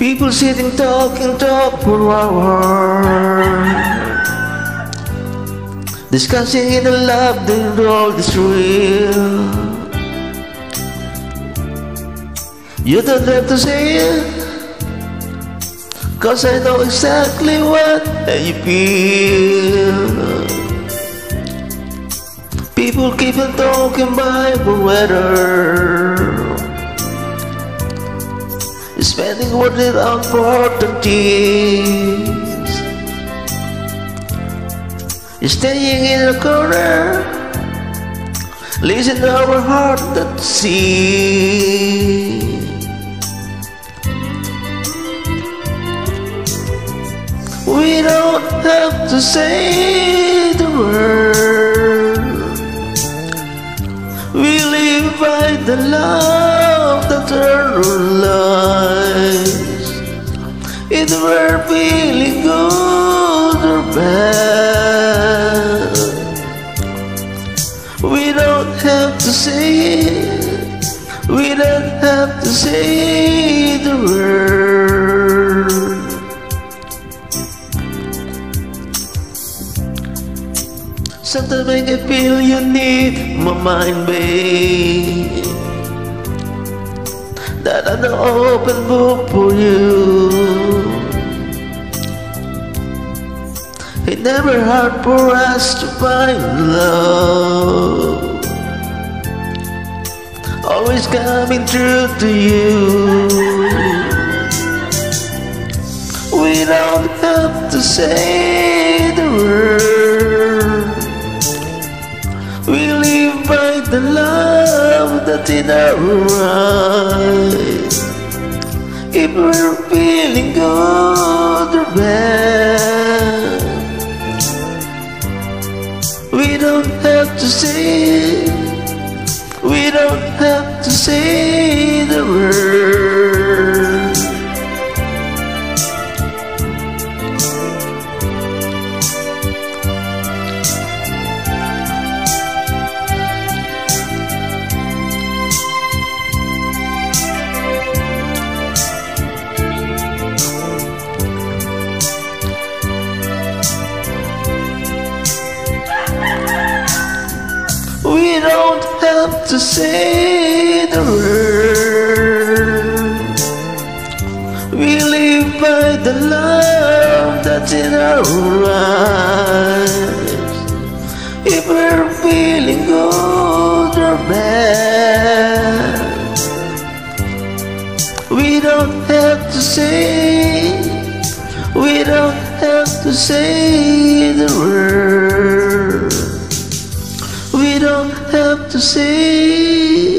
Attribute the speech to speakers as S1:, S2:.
S1: People sitting talking talk for hours, discussing in the love the world is real. You don't have to say it, 'cause I know exactly what you feel. People keep on talking by the weather, spending what is important things, staying in a corner, listen to our heart that sings. We don't have to say the word, we live by the love that turns lives. If we're feeling good or bad, we don't have to say it, we don't have to say the word. Sometimes I can feel you need my mind, babe, that I'm an open book for you. It's never hard for us to find love, always coming true to you. We don't have to say the word, we live by the love that's in our eyes. If we're feeling good or bad, we don't have to say it, we don't have to say the word. We don't have to say the word, we live by the love that's in our eyes. If we're feeling good or bad, we don't have to say, we don't have to say the word. We don't have to say